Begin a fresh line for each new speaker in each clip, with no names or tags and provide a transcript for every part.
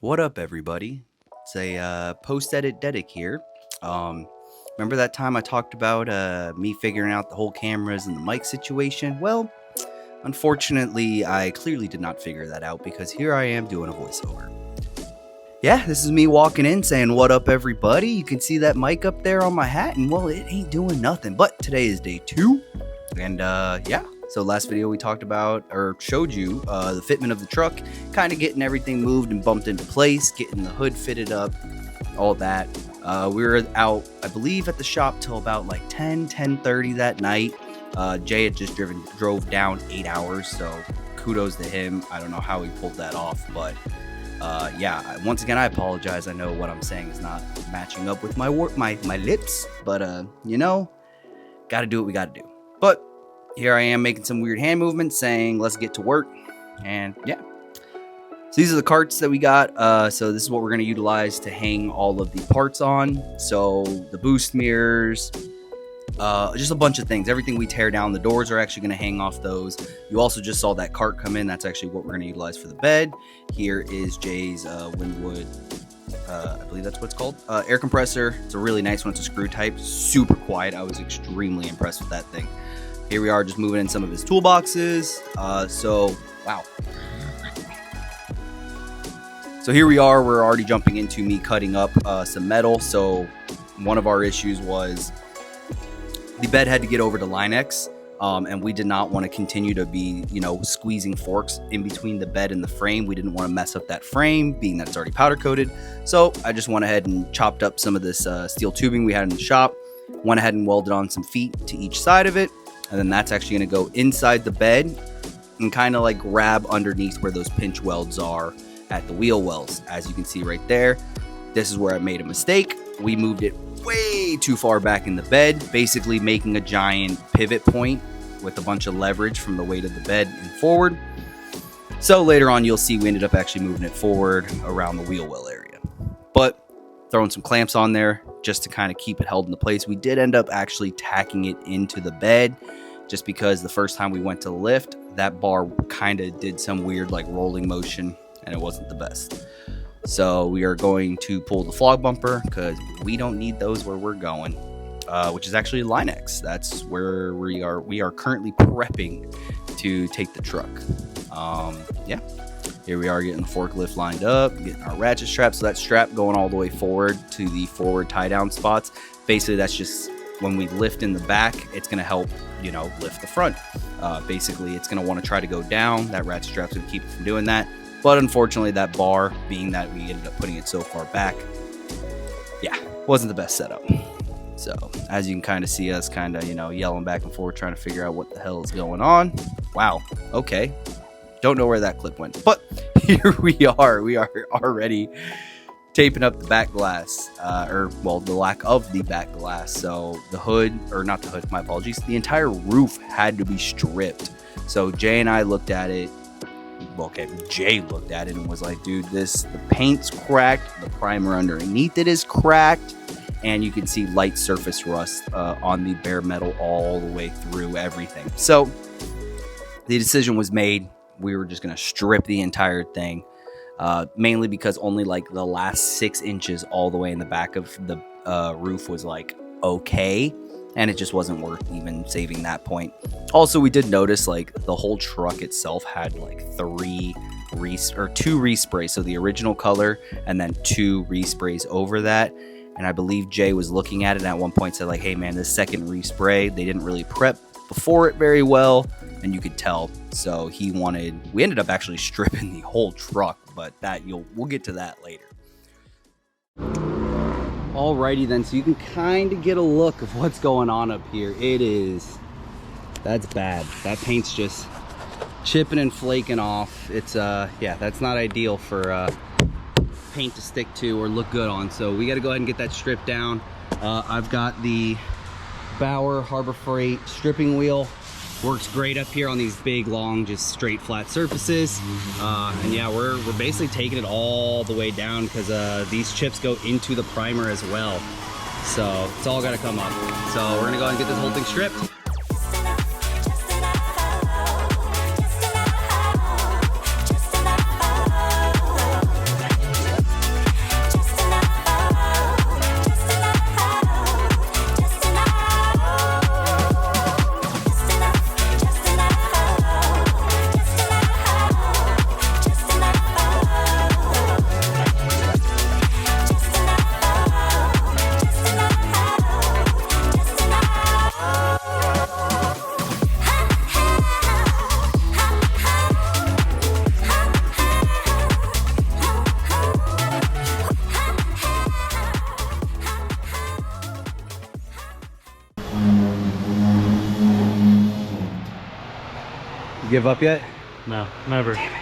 What up, everybody? It's a post-edit Dedic here. Remember that time I talked about me figuring out the whole cameras and the mic situation? Well, unfortunately, I clearly did not figure that out because here I am doing a voiceover. Yeah, this is me walking in saying, what up, everybody? You can see that mic up there on my hat, and well, it ain't doing nothing. But today is day 2, and yeah. So last video we talked about, or showed you, the fitment of the truck, kind of getting everything moved and bumped into place, getting the hood fitted up, all that. We were out, I believe, at the shop till about like 10:30 that night. Jay had just drove down 8 hours, so kudos to him. I don't know how he pulled that off, but yeah, once again, I apologize. I know what I'm saying is not matching up with my lips, but you know, gotta do what we gotta do. But here I am making some weird hand movements saying, let's get to work. And yeah. So these are the carts that we got. So this is what we're going to utilize to hang all of the parts on. So the boost mirrors, just a bunch of things. Everything we tear down, the doors are actually going to hang off those. You also just saw that cart come in. That's actually what we're going to utilize for the bed. Here is Jay's Winwood, I believe that's what it's called, air compressor. It's a really nice one. It's a screw type, super quiet. I was extremely impressed with that thing. Here we are just moving in some of his toolboxes. Wow. So here we are, we're already jumping into me cutting up some metal. So one of our issues was the bed had to get over to Line-X, and we did not want to continue to be, squeezing forks in between the bed and the frame. We didn't want to mess up that frame, being that it's already powder coated. So I just went ahead and chopped up some of this steel tubing we had in the shop, went ahead and welded on some feet to each side of it. And then that's actually going to go inside the bed and kind of like grab underneath where those pinch welds are at the wheel wells. As you can see right there, this is where I made a mistake. We moved it way too far back in the bed, basically making a giant pivot point with a bunch of leverage from the weight of the bed and forward. So later on, you'll see we ended up actually moving it forward around the wheel well area. But throwing some clamps on there just to kind of keep it held into place. We did end up actually tacking it into the bed just because the first time we went to lift, that bar kind of did some weird like rolling motion and it wasn't the best. So we are going to pull the flog bumper because we don't need those where we're going, which is actually Line-X. That's where we are. We are currently prepping to take the truck. Yeah. Here we are getting the forklift lined up, getting our ratchet strap. So that strap going all the way forward to the forward tie down spots. Basically, that's just when we lift in the back, it's going to help, lift the front. Basically, it's going to want to try to go down. That ratchet strap's going to keep it from doing that. But unfortunately, that bar, being that we ended up putting it so far back, yeah, wasn't the best setup. So as you can kind of see us kind of, yelling back and forth, trying to figure out what the hell is going on. Wow. Okay. Don't know where that clip went, but here we are. We are already taping up the back glass, the lack of the back glass. So the hood, or not the hood, my apologies. The entire roof had to be stripped. So Jay and I looked at it. Okay, Jay looked at it and was like, dude, the paint's cracked. The primer underneath it is cracked. And you can see light surface rust on the bare metal all the way through everything. So the decision was made. We were just going to strip the entire thing, mainly because only like the last 6 inches all the way in the back of the roof was like okay, and it just wasn't worth even saving that point. Also, we did notice like the whole truck itself had like 2 resprays, so the original color and then 2 resprays over that. And I believe Jay was looking at it and at one point said like, hey man, this second respray, they didn't really prep before it very well, and you could tell. So we ended up actually stripping the whole truck, but we'll get to that later. Alrighty then, so you can kind of get a look of what's going on up here. That's bad. That paint's just chipping and flaking off. It's yeah, that's not ideal for paint to stick to or look good on. So we got to go ahead and get that stripped down. I've got the Bauer Harbor Freight stripping wheel. Works great up here on these big, long, just straight, flat surfaces. And yeah, we're basically taking it all the way down because these chips go into the primer as well. So it's all got to come up. So we're gonna go ahead and get this whole thing stripped. give up yet?
No, never.
Damn it.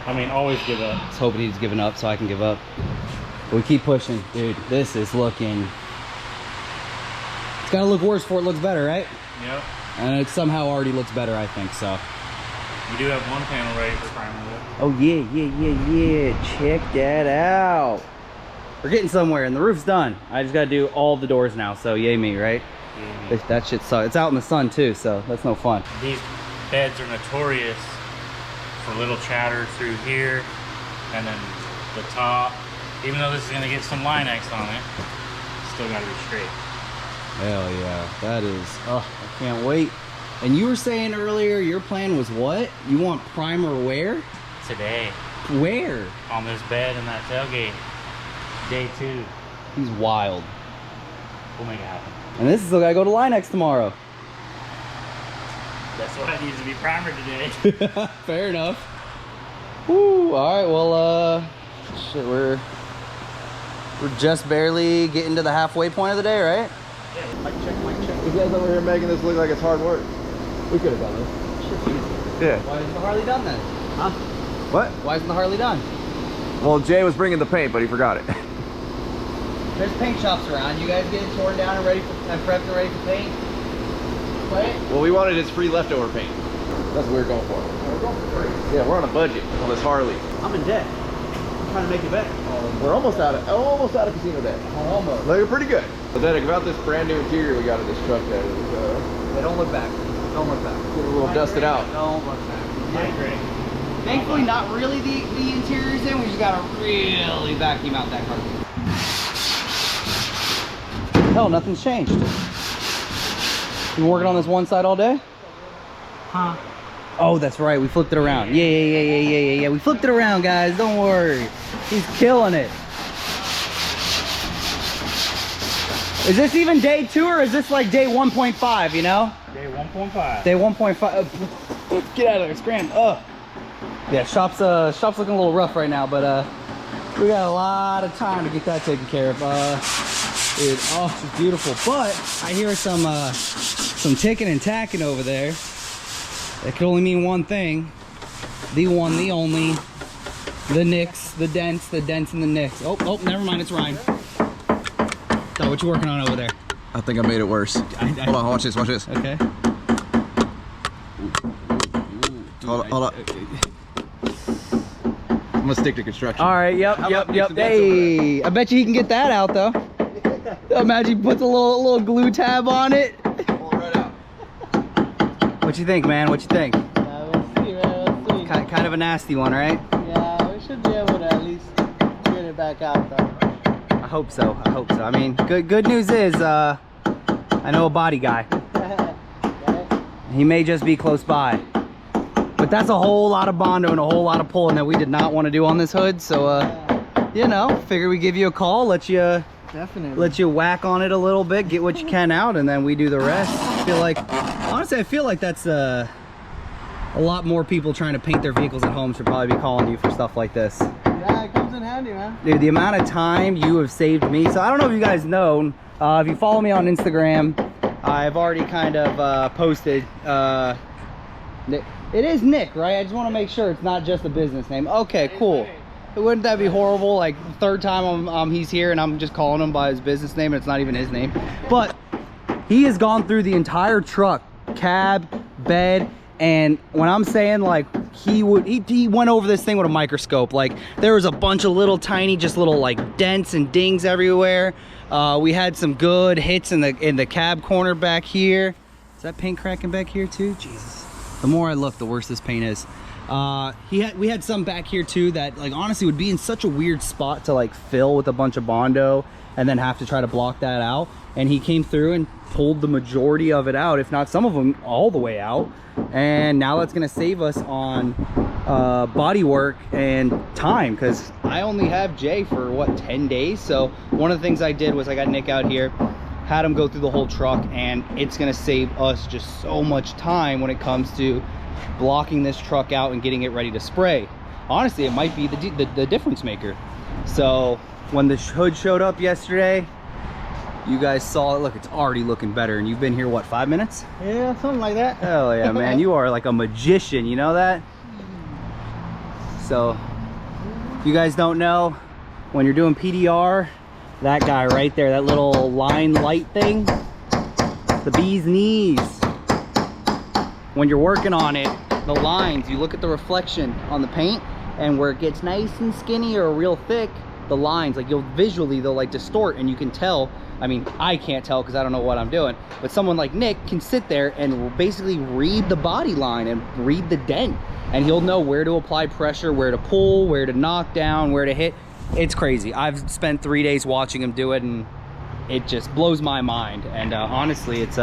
I mean, always give up.
I was hoping he's given up so I can give up. But we keep pushing. Dude, this is looking... It's gotta look worse before it looks better, right?
Yep.
And it somehow already looks better, I think, so.
We do have one panel ready for primer wood.
Oh, yeah. Check that out. We're getting somewhere, and the roof's done. I just gotta do all the doors now, so yay me, right?
Yeah.
That shit sucks. It's out in the sun, too, so that's no fun.
These beds are notorious for little chatter through here, and then the top. Even though this is gonna get some Line-X on it, still gotta be straight.
Hell yeah, that is, oh, I can't wait. And you were saying earlier your plan was what? You want primer where?
Today.
Where?
On this bed and that tailgate. Day 2.
He's wild.
We'll make it happen.
And this is still gotta go to Line-X tomorrow.
That's why it needs to be primer today.
Fair enough. Woo, alright, well, shit, we're just barely getting to the halfway point of the day, right?
Yeah, mic check.
You guys over here making this look like it's hard work. We could have done this.
Shit's easy.
Yeah.
Why isn't the Harley done then? Huh?
What?
Why isn't the Harley done?
Well, Jay was bringing the paint, but he forgot it.
There's paint shops around. You guys get it torn down and ready for, and prepped and ready for paint? Right?
Well, we wanted his free leftover paint. That's what we were going for. We're going for free. Yeah, we're on a budget on this Harley.
I'm in debt. I'm trying to make it back.
We're almost out of casino debt.
Almost.
Looking pretty good. But then about this brand new interior we got in this truck that is,
Hey, don't look back. Don't look back.
getting a little dusted out.
Don't look back.
Yeah, great.
Thankfully, not really the interior's in. We just gotta really vacuum out that car. Hell, nothing's changed. You been working on this one side all day?
Huh?
Oh, that's right. We flipped it around. Yeah. We flipped it around, guys. Don't worry. He's killing it. Is this even day 2 or is this like day 1.5, you know?
Day 1.5.
Day 1.5. Get out of there, scram. Yeah, shop's looking a little rough right now, but we got a lot of time to get that taken care of. Dude, oh, it's beautiful. But I hear some ticking and tacking over there. That could only mean one thing. The one, the only. The nicks, the dents and the nicks. Oh, never mind, it's Ryan. So what you working on over there?
I think I made it worse. Hold on, watch this.
Okay.
Hold on. I'm gonna stick to construction.
All right, yep. Hey, I bet you he can get that out though. Imagine he puts a little glue tab on it.
Pull it right out.
What you think, man? What you think?
We'll see, man. We'll see.
Kind of a nasty one, right?
Yeah, we should be able to at least get it back out, though.
I hope so. I mean, good news is, I know a body guy.
Okay.
He may just be close by. But that's a whole lot of Bondo and a whole lot of pulling that we did not want to do on this hood. So, you know, figure we give you a call, let you whack on it a little bit, get what you can out, and then we do the rest. I feel like that's a lot more people trying to paint their vehicles at home should probably be calling you for stuff like this.
Yeah, it comes in handy, man.
Dude, the amount of time you have saved me. So I don't know if you guys know, if you follow me on Instagram, I've already kind of posted, it is Nick, right? I just want to make sure it's not just a business name. Okay, cool. Wouldn't that be horrible? Like, the third time he's here and I'm just calling him by his business name and it's not even his name. But he has gone through the entire truck, cab, bed, and when I'm saying like he went over this thing with a microscope. Like, there was a bunch of little tiny, just little like dents and dings everywhere. We had some good hits in the cab corner back here. Is that paint cracking back here too? Jesus. The more I look, the worse this paint is. We had some back here too that, like, honestly would be in such a weird spot to like fill with a bunch of Bondo and then have to try to block that out. And he came through and pulled the majority of it out, if not some of them all the way out. And now that's gonna save us on body work and time, because I only have Jay for what, 10 days. So one of the things I did was I got Nick out here, had him go through the whole truck, and it's gonna save us just so much time when it comes to blocking this truck out and getting it ready to spray. Honestly, it might be the difference maker. So when the hood showed up yesterday, You guys saw it. Look, it's already looking better. And you've been here, what, 5 minutes?
Yeah, something like that.
Oh yeah, man. You are like a magician. You know that? So, if you guys don't know, when you're doing PDR, that guy right there, that little line light thing, the bee's knees. When you're working on it, the lines, you look at the reflection on the paint, and where it gets nice and skinny or real thick, the lines, like they'll like distort, and you can tell. I mean, I can't tell because I don't know what I'm doing, but someone like Nick can sit there and basically read the body line and read the dent, and he'll know where to apply pressure, where to pull, where to knock down, where to hit. It's crazy. I've spent 3 days watching him do it, and it just blows my mind. And honestly, it's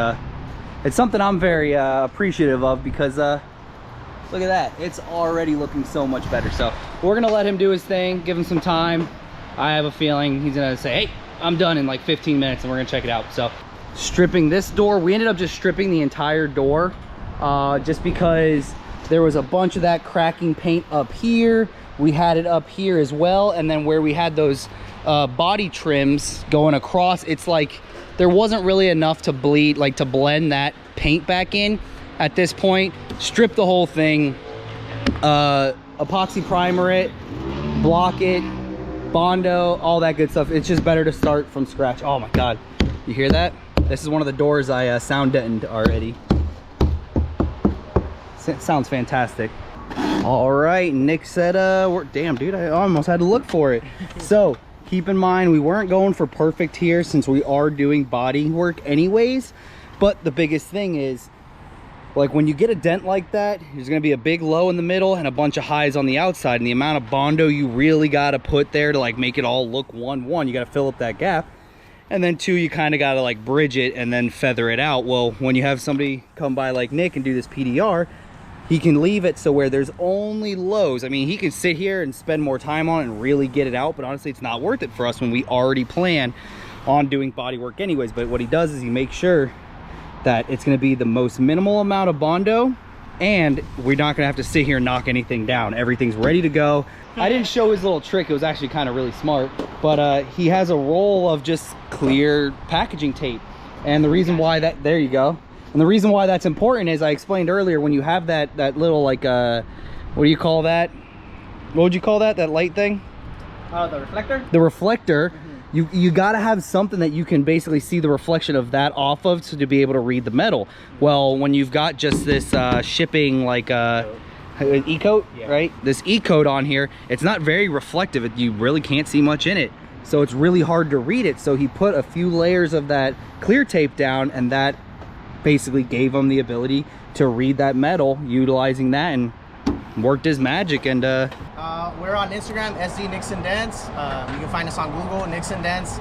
something I'm very appreciative of, because look at that, it's already looking so much better. So we're gonna let him do his thing, give him some time. I have a feeling he's gonna say, hey, I'm done in like 15 minutes, and we're gonna check it out. So stripping this door, we ended up just stripping the entire door, just because there was a bunch of that cracking paint up here. We had it up here as well, and then where we had those body trims going across, it's like there wasn't really enough to bleed, like to blend that paint back in. At this point, strip the whole thing, epoxy primer it, block it, Bondo, all that good stuff. It's just better to start from scratch. Oh my God, you hear that? This is one of the doors I sound deadened already. Sounds fantastic. All right, Nick said, damn dude, I almost had to look for it. So keep in mind, we weren't going for perfect here since we are doing body work anyways. But the biggest thing is, like when you get a dent like that, there's gonna be a big low in the middle and a bunch of highs on the outside, and the amount of Bondo you really gotta put there to like make it all look one, you gotta fill up that gap. And then 2, you kind of gotta like bridge it and then feather it out. Well, when you have somebody come by like Nick and do this PDR, he can leave it so where there's only lows. I mean, he can sit here and spend more time on it and really get it out, but honestly, it's not worth it for us when we already plan on doing body work anyways. But what he does is he makes sure that it's going to be the most minimal amount of Bondo, and we're not going to have to sit here and knock anything down. Everything's ready to go. I didn't show his little trick. It was actually kind of really smart, but he has a roll of just clear packaging tape. And the reason why that, there you go. And the reason why that's important is, I explained earlier, when you have that little like, what do you call that? What would you call that? That light thing?
The reflector?
The reflector. You gotta have something that you can basically see the reflection of that off of, so to be able to read the metal. Well, when you've got just this shipping like an e-coat, yeah, right? This e-coat on here, it's not very reflective. You really can't see much in it. So it's really hard to read it. So he put a few layers of that clear tape down, and that basically gave him the ability to read that metal, utilizing that, and worked his magic. And
we're on Instagram, SD Nixon Dents. You can find us on Google, Nixon Dents.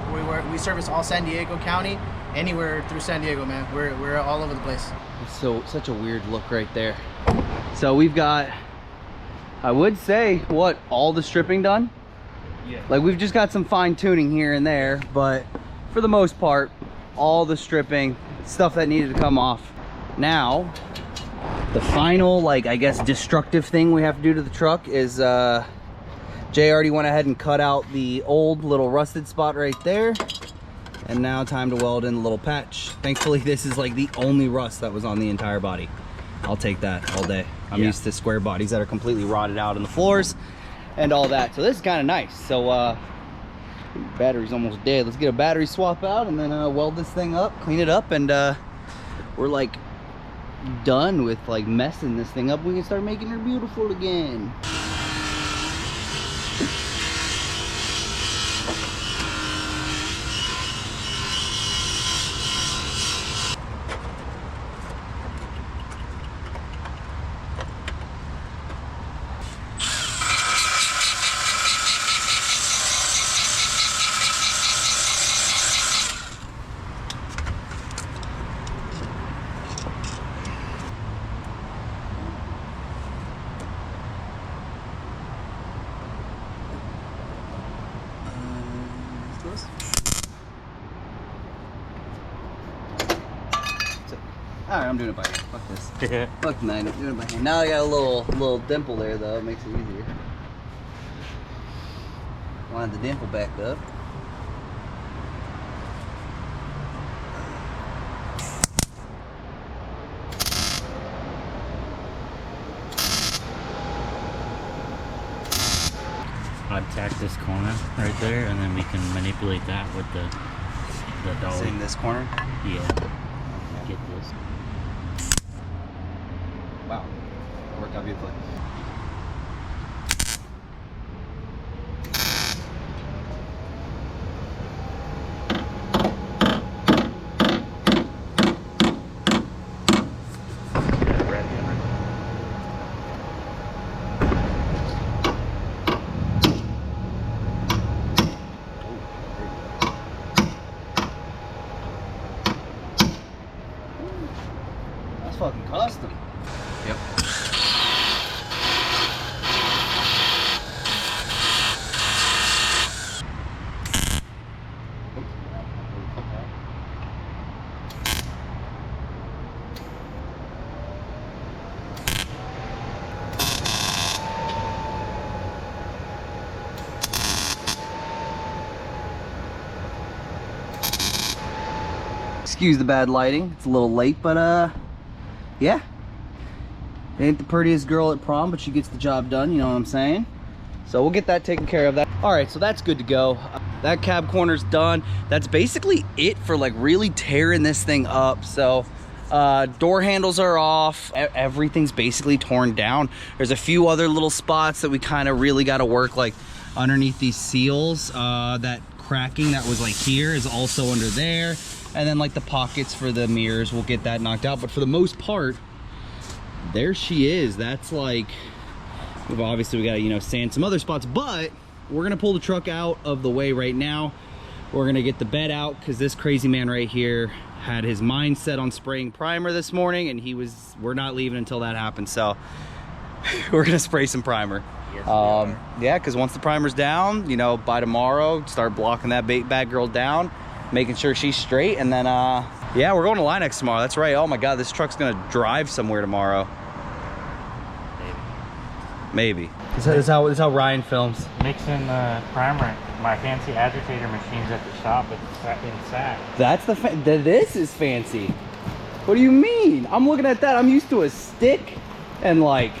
We service all San Diego County, anywhere through San Diego, man. We're all over the place.
So such a weird look right there. So we've got, I would say, what, all the stripping done? Yeah. Like we've just got some fine tuning here and there, but for the most part, all the stripping, stuff that needed to come off. Now, the final, like, I guess, destructive thing we have to do to the truck is, Jay already went ahead and cut out the old little rusted spot right there. And now time to weld in the little patch. Thankfully, this is like the only rust that was on the entire body. I'll take that all day. I'm used to square bodies that are completely rotted out in the floors and all that. So this is kind of nice. So, battery's almost dead. Let's get a battery swap out and then weld this thing up, clean it up, and we're like done with like messing this thing up. We can start making her beautiful again. Alright, I'm doing it by hand. Fuck this. Fuck mine. I'm doing it by hand. Now I got a little dimple there though. It makes it easier. Line the dimple back up.
contact this corner right there, and then we can manipulate that with the dolly.
In this corner?
Yeah. Get this.
Wow. Worked out beautifully. That's fucking custom. Yep. Excuse the bad lighting. It's a little late, but yeah. Ain't the prettiest girl at prom, but she gets the job done, you know what I'm saying? So we'll get that taken care of. All right, so that's good to go. That cab corner's done. That's basically it for like really tearing this thing up. So door handles are off. Everything's basically torn down. There's a few other little spots that we kind of really got to work, like underneath these seals. That cracking that was like here is also under there. And then like the pockets for the mirrors, we'll get that knocked out. But for the most part, there she is. That's like, obviously we gotta, you know, sand some other spots, but we're gonna pull the truck out of the way right now. We're gonna get the bed out because this crazy man right here had his mind set on spraying primer this morning, and we're not leaving until that happens. So we're gonna spray some primer.
Yes,
yeah, because once the primer's down, you know, by tomorrow, start blocking that bad girl down, making sure she's straight, and then yeah, we're going to Linex tomorrow. That's right. Oh my god, this truck's gonna drive somewhere tomorrow. Maybe. This is how Ryan films.
Mixing primer. My fancy agitator machine's at the shop in SAC.
That's this is fancy. What do you mean? I'm looking at that. I'm used to a stick and like,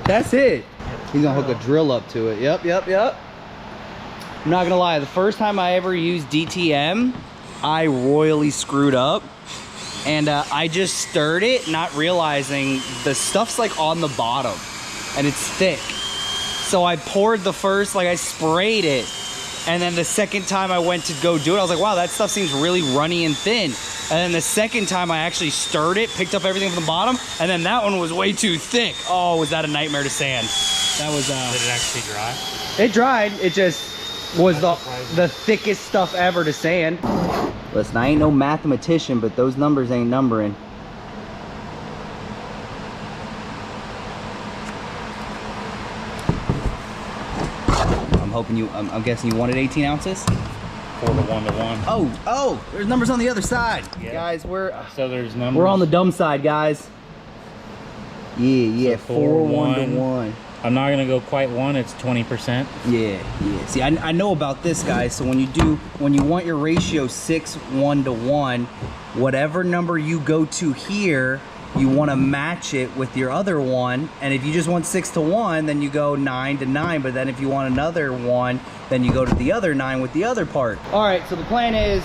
that's it. He's gonna hook a drill up to it. Yep. I'm not gonna lie, the first time I ever used DTM, I royally screwed up. And I just stirred it, not realizing the stuff's like on the bottom and it's thick. So I poured the first, like I sprayed it. And then the second time I went to go do it, I was like, wow, that stuff seems really runny and thin. And then the second time I actually stirred it, picked up everything from the bottom, and then that one was way too thick. Oh, was that a nightmare to sand. That was,
Did it actually dry?
It dried, it just was the thickest stuff ever to sand. Listen, I ain't no mathematician, but those numbers ain't numbering. I'm guessing you wanted 18 ounces?
4 to 1 to 1.
Oh, there's numbers on the other side.
Yeah.
Guys,
so there's numbers.
We're on the dumb side, guys. Yeah,
so
4 1 to 1.
I'm not gonna go quite 1, it's 20%.
Yeah. See, I know about this, guys. So when you want your ratio 6 1 to 1, whatever number you go to here, you want to match it with your other one. And if you just want 6 to 1, then you go 9 to 9. But then if you want another one, then you go to the other 9 with the other part. All right, so the plan is,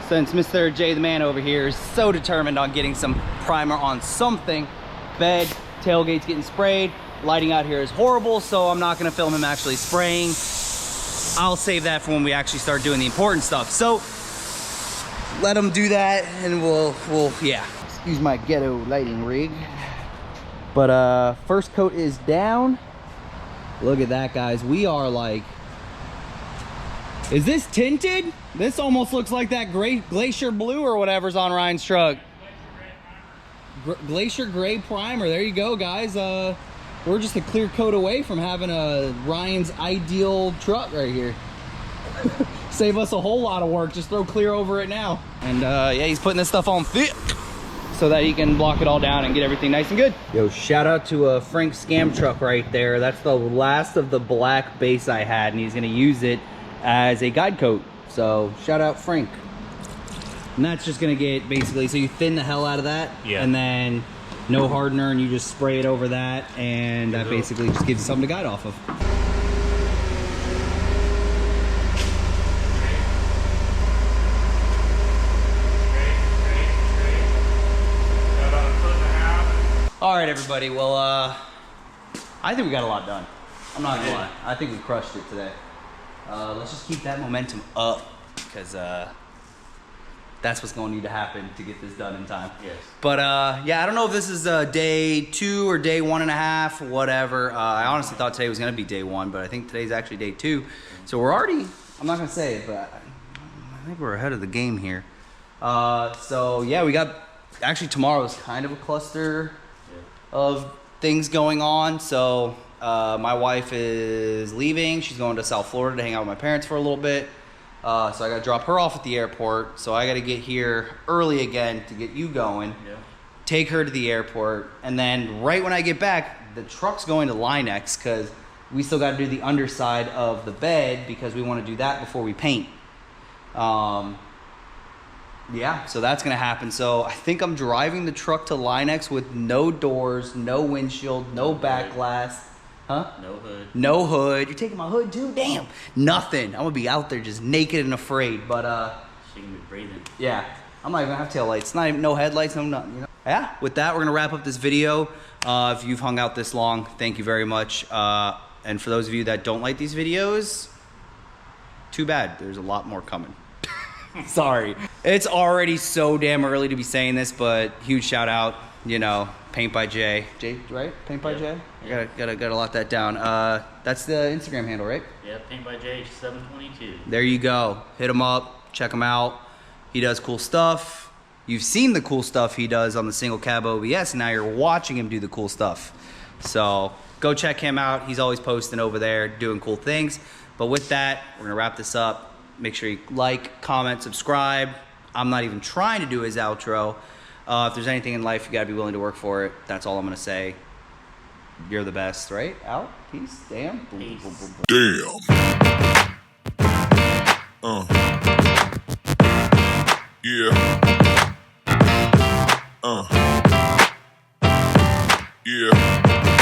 since Mr. J the man over here is so determined on getting some primer on something, bed, tailgate's getting sprayed, lighting out here is horrible, so I'm not gonna film him actually spraying. I'll save that for when we actually start doing the important stuff. So let him do that, and we'll yeah. Excuse my ghetto lighting rig. But first coat is down. Look at that, guys. We are like, is this tinted? This almost looks like that glacier blue or whatever's on Ryan's truck. Glacier gray primer. There you go, guys. We're just a clear coat away from having a Ryan's ideal truck right here. Save us a whole lot of work. Just throw clear over it now. And yeah, he's putting this stuff on thick so that he can block it all down and get everything nice and good. Yo, shout out to Frank Scam Truck right there. That's the last of the black base I had, and he's gonna use it as a guide coat. So shout out Frank. And that's just gonna get basically, so you thin the hell out of that,
yeah,
and then no hardener, and you just spray it over that, and that basically just gives you something to guide off of. everybody. Well, I think we got a lot done. I'm not gonna lie. I think we crushed it today. Let's just keep that momentum up, because that's what's going to need to happen to get this done in time.
Yes.
But yeah, I don't know if this is day 2 or day 1.5, whatever. I honestly thought today was going to be day 1, but I think today's actually day 2. So we're already, I'm not going to say it, but I think we're ahead of the game here. So yeah, we got, actually tomorrow is kind of a cluster of things going on. So my wife is leaving. She's going to South Florida to hang out with my parents for a little bit. So I got to drop her off at the airport. So I got to get here early again to get you going.
Yeah.
Take her to the airport. And then right when I get back, the truck's going to Linex because we still got to do the underside of the bed because we want to do that before we paint. Yeah, so that's going to happen. So I think I'm driving the truck to Linex with no doors, no windshield, no back glass. Huh?
No hood.
No hood. You're taking my hood too? Damn. Nothing. I'm gonna be out there just naked and afraid. But
She can be breathing.
yeah, I'm not even gonna have tail lights. Not even no headlights, no nothing. You know? Yeah. With that, we're gonna wrap up this video. If you've hung out this long, thank you very much. And for those of you that don't like these videos, too bad. There's a lot more coming. Sorry. It's already so damn early to be saying this, but huge shout out. You know, Paint by Jay. Jay, right? Paint by Jay? I gotta lock that down. That's the Instagram handle, right?
Yeah, Paint by J 722.
There you go. Hit him up. Check him out. He does cool stuff. You've seen the cool stuff he does on the single cab OBS, and now you're watching him do the cool stuff. So go check him out. He's always posting over there, doing cool things. But with that, we're gonna wrap this up. Make sure you like, comment, subscribe. I'm not even trying to do his outro. If there's anything in life, you gotta be willing to work for it. That's all I'm gonna say. You're the best, right? Out? Peace? Damn.
Peace.
Damn. Yeah. Yeah.